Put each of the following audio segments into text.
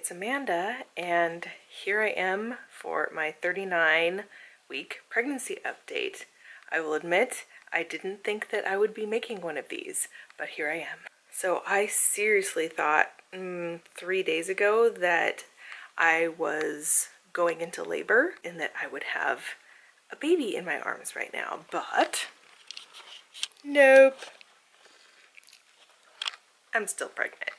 it's Amanda, and here I am for my 39-week pregnancy update. I will admit, I didn't think that I would be making one of these, but here I am. So I seriously thought 3 days ago that I was going into labor and that I would have a baby in my arms right now, but nope, I'm still pregnant.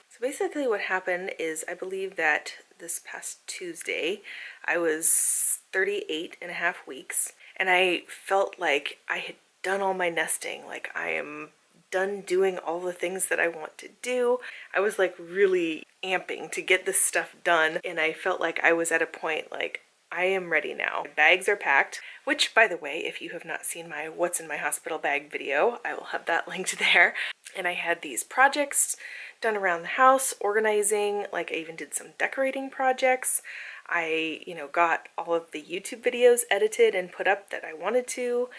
So basically what happened is, I believe that this past Tuesday I was 38.5 weeks, and I felt like I had done all my nesting. Like, I am done doing all the things that I want to do. I was like really amping to get this stuff done, and I felt like I was at a point like, I am ready now. My bags are packed, which, by the way, if you have not seen my What's in My Hospital Bag video, I will have that linked there. And I had these projects done around the house, organizing, like I even did some decorating projects. I, got all of the YouTube videos edited and put up that I wanted to.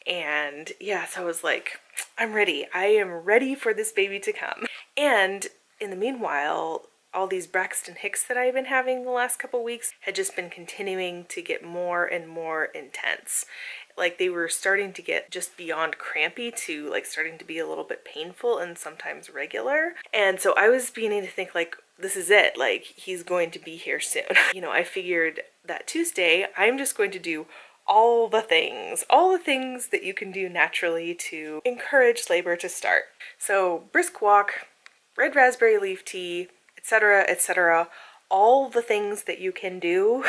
And yeah, so I was like, I'm ready. I am ready for this baby to come. And in the meanwhile, all these Braxton Hicks that I've been having the last couple weeks had just been continuing to get more and more intense. Like, they were starting to get just beyond crampy to like starting to be a little bit painful and sometimes regular. And so I was beginning to think like, this is it, like he's going to be here soon. I figured that Tuesday I'm just going to do all the things that you can do naturally to encourage labor to start. So brisk walk, red raspberry leaf tea, etc., etc. All the things that you can do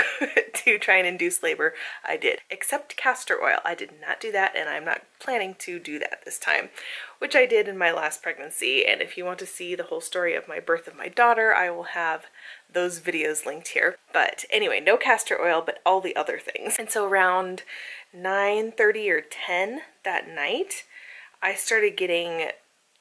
to try and induce labor, I did. Except castor oil. I did not do that, and I'm not planning to do that this time, which I did in my last pregnancy. And if you want to see the whole story of my birth of my daughter, I will have those videos linked here. But anyway, no castor oil, but all the other things. And so around 9:30 or 10 that night, I started getting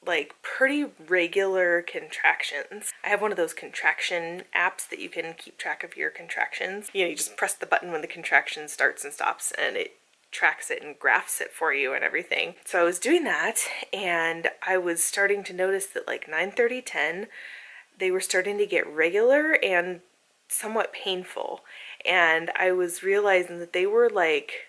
like pretty regular contractions. I have one of those contraction apps that you can keep track of your contractions. You just press the button when the contraction starts and stops, and it tracks it and graphs it for you and everything. So I was doing that, and I was starting to notice that like 9:30, 10, they were starting to get regular and somewhat painful. And I was realizing that they were like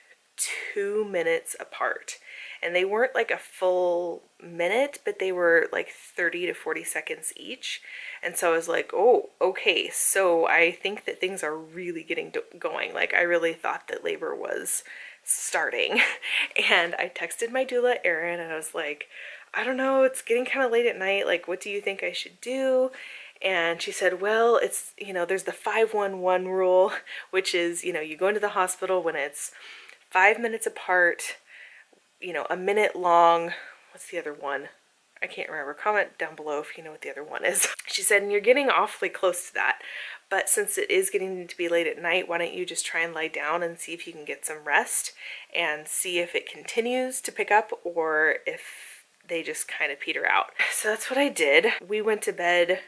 2 minutes apart. And they weren't like a full minute, but they were like 30 to 40 seconds each. And so I was like, oh, okay, so I think that things are really getting going. Like, I really thought that labor was starting. And I texted my doula, Erin, and I was like, I don't know, it's getting kind of late at night. Like, what do you think I should do? And she said, well, it's, there's the 5-1-1 rule, which is, you go into the hospital when it's 5 minutes apart, a minute long. What's the other one? I can't remember. Comment down below if you know what the other one is. She said, and you're getting awfully close to that, but since it is getting to be late at night, why don't you just try and lie down and see if you can get some rest and see if it continues to pick up or if they just kind of peter out. So that's what I did. We went to bed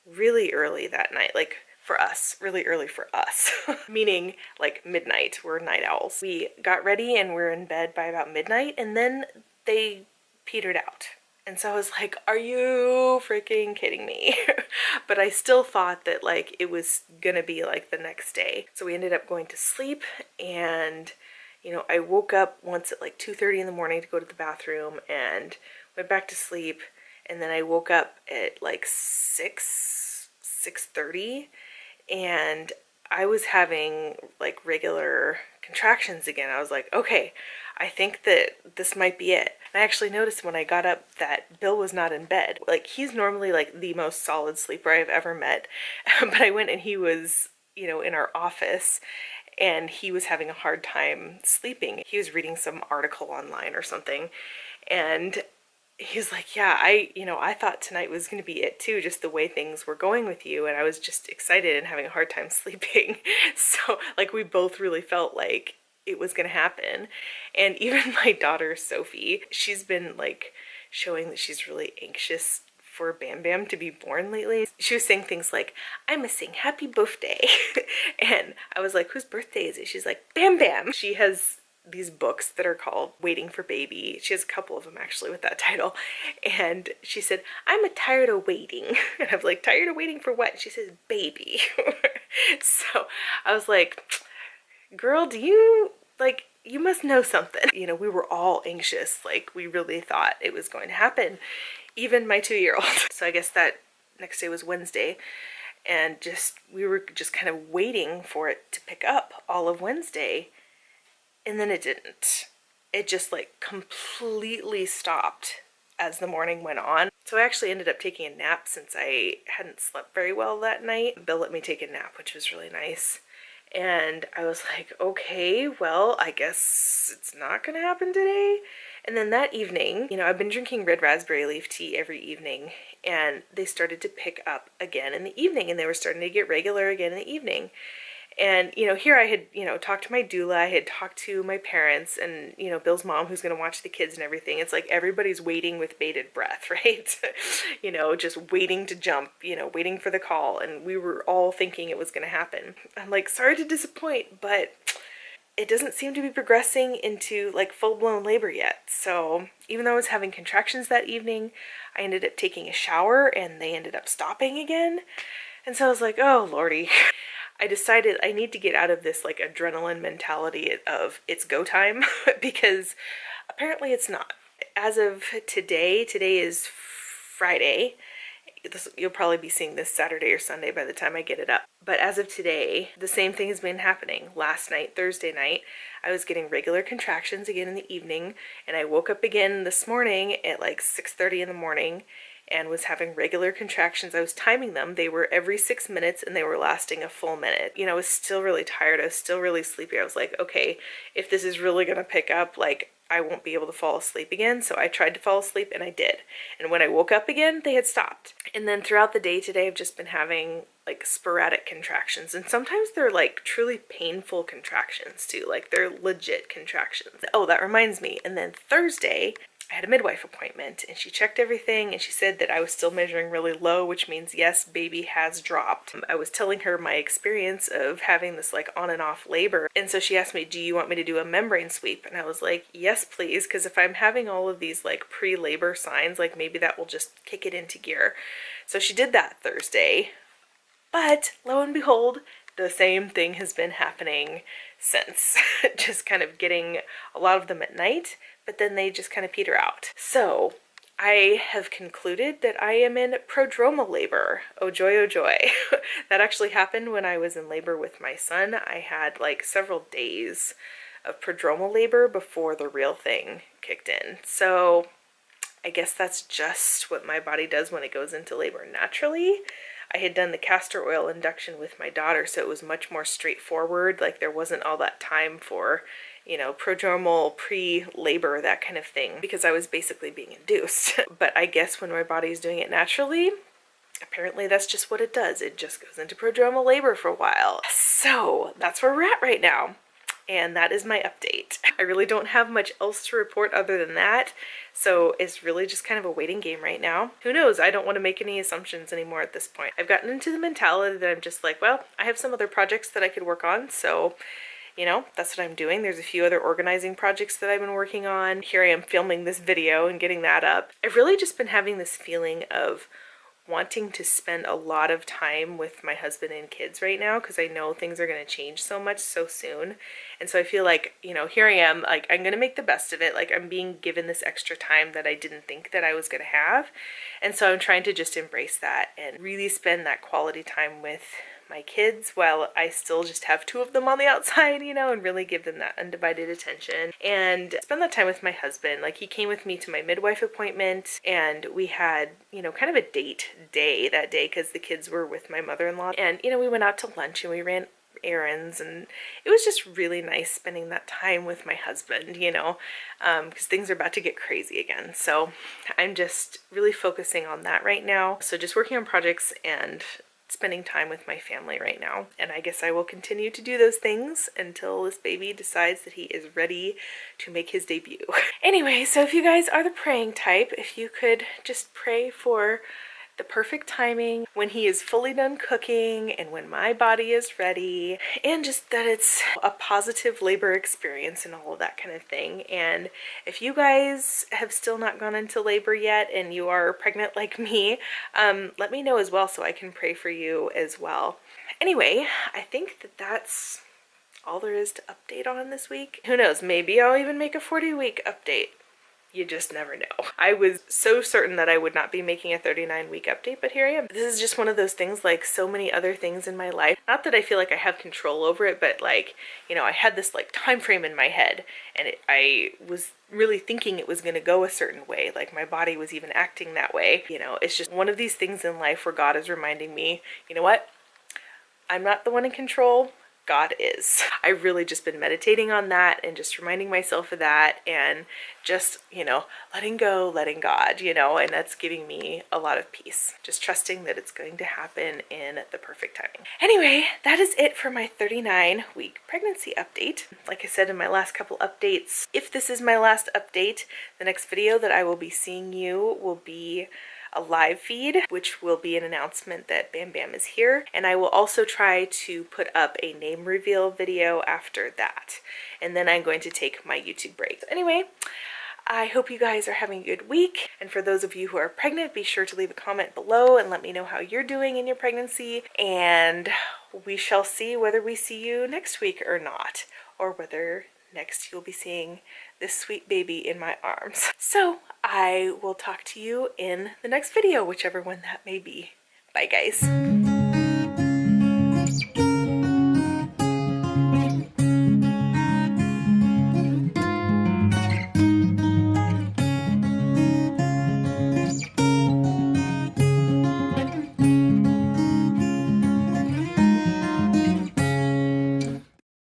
really early that night, like for us, really early for us, meaning like midnight. We're night owls. We got ready and we're in bed by about midnight, and then they petered out. And so I was like, are you freaking kidding me? But I still thought that like it was gonna be like the next day. So we ended up going to sleep, and I woke up once at like 2:30 in the morning to go to the bathroom and went back to sleep. And then I woke up at like 6:30, and I was having like regular contractions again. I was like, okay, I think that this might be it. And I actually noticed when I got up that Bill was not in bed. Like, he's normally like the most solid sleeper I've ever met. But I went and he was, in our office, and he was having a hard time sleeping. He was reading some article online or something, and he's like, yeah, I thought tonight was going to be it too, just the way things were going with you. And I was just excited and having a hard time sleeping. So like, we both really felt like it was going to happen. And even my daughter, Sophie, she's been like showing that she's really anxious for Bam Bam to be born lately. She was saying things like, I'm missing happy birthday. And I was like, whose birthday is it? She's like, Bam Bam. She has these books that are called Waiting for Baby. She has a couple of them actually with that title. And she said, I'm tired of waiting. And I'm like, tired of waiting for what? And she says, baby. So I was like, girl, do you, like, you must know something. You know, we were all anxious. Like, we really thought it was going to happen. Even my 2-year-old. So I guess that next day was Wednesday. And we were just kind of waiting for it to pick up all of Wednesday. And then it didn't. It just like completely stopped as the morning went on. So I actually ended up taking a nap since I hadn't slept very well that night. Bill let me take a nap, which was really nice. And I was like, okay, well, I guess it's not gonna happen today. And then that evening, you know, I've been drinking red raspberry leaf tea every evening, and they started to pick up again in the evening, and they were starting to get regular again in the evening. And, you know, here I had, you know, talked to my doula, I had talked to my parents and, you know, Bill's mom who's going to watch the kids and everything. It's like everybody's waiting with bated breath, right? You know, just waiting to jump, you know, waiting for the call. And we were all thinking it was going to happen. I'm like, sorry to disappoint, but it doesn't seem to be progressing into like full-blown labor yet. So even though I was having contractions that evening, I ended up taking a shower and they ended up stopping again. And so I was like, oh, Lordy. I decided I need to get out of this like adrenaline mentality of it's go time because apparently it's not. As of today is Friday. You'll probably be seeing this Saturday or Sunday by the time I get it up. But as of today, the same thing has been happening. Last night, Thursday night, I was getting regular contractions again in the evening, and I woke up again this morning at like 6:30 in the morning and was having regular contractions. I was timing them. They were every 6 minutes and they were lasting a full minute. You know, I was still really tired. I was still really sleepy. I was like, okay, if this is really gonna pick up, like, I won't be able to fall asleep again. So I tried to fall asleep and I did. And when I woke up again, they had stopped. And then throughout the day today, I've just been having like sporadic contractions. And sometimes they're like truly painful contractions too. Like they're legit contractions. Oh, that reminds me. And then Thursday, I had a midwife appointment and she checked everything and she said that I was still measuring really low, which means yes, baby has dropped. I was telling her my experience of having this like on and off labor. And so she asked me, do you want me to do a membrane sweep? And I was like, yes, please. Because if I'm having all of these like pre-labor signs, like maybe that will just kick it into gear. So she did that Thursday. But lo and behold, the same thing has been happening since. Just kind of getting a lot of them at night, but then they just kind of peter out. So I have concluded that I am in prodromal labor. Oh joy, oh joy. That actually happened when I was in labor with my son. I had like several days of prodromal labor before the real thing kicked in. So I guess that's just what my body does when it goes into labor naturally. I had done the castor oil induction with my daughter, so it was much more straightforward. Like there wasn't all that time for, you know, prodromal, pre-labor, that kind of thing, because I was basically being induced. But I guess when my body's doing it naturally, apparently that's just what it does. It just goes into prodromal labor for a while. So that's where we're at right now. And that is my update. I really don't have much else to report other than that. So it's really just kind of a waiting game right now. Who knows? I don't want to make any assumptions anymore at this point. I've gotten into the mentality that I'm just like, well, I have some other projects that I could work on. So, you know, that's what I'm doing. There's a few other organizing projects that I've been working on. Here I am filming this video and getting that up. I've really just been having this feeling of wanting to spend a lot of time with my husband and kids right now because I know things are going to change so much so soon. And so I feel like, you know, here I am, like I'm going to make the best of it. Like I'm being given this extra time that I didn't think that I was going to have. And so I'm trying to just embrace that and really spend that quality time with my kids while I still just have 2 of them on the outside, you know, and really give them that undivided attention and spend that time with my husband. Like he came with me to my midwife appointment and we had, you know, kind of a date day that day because the kids were with my mother-in-law, and, you know, we went out to lunch and we ran errands, and it was just really nice spending that time with my husband, you know, because things are about to get crazy again. So I'm just really focusing on that right now. So just working on projects and spending time with my family right now. And I guess I will continue to do those things until this baby decides that he is ready to make his debut. Anyway, so if you guys are the praying type, if you could just pray for the perfect timing, when he is fully done cooking and when my body is ready, and just that it's a positive labor experience and all of that kind of thing. And if you guys have still not gone into labor yet and you are pregnant like me, let me know as well so I can pray for you as well. Anyway, I think that that's all there is to update on this week. Who knows, maybe I'll even make a 40-week update. You just never know. I was so certain that I would not be making a 39-week update, but here I am. This is just one of those things, like so many other things in my life. Not that I feel like I have control over it, but like, you know, I had this like time frame in my head, and I was really thinking it was going to go a certain way. Like my body was even acting that way. You know, it's just one of these things in life where God is reminding me, you know what? I'm not the one in control. God is. I've really just been meditating on that and just reminding myself of that, and just, you know, letting go, letting God, you know, and that's giving me a lot of peace. Just trusting that it's going to happen in the perfect timing. Anyway, that is it for my 39-week pregnancy update. Like I said in my last couple updates, if this is my last update, the next video that I will be seeing you will be a live feed, which will be an announcement that Bam Bam is here. And I will also try to put up a name reveal video after that. And then I'm going to take my YouTube break. So anyway, I hope you guys are having a good week. And for those of you who are pregnant, be sure to leave a comment below and let me know how you're doing in your pregnancy. And we shall see whether we see you next week or not, or whether next you'll be seeing this sweet baby in my arms. So I will talk to you in the next video, whichever one that may be. Bye guys.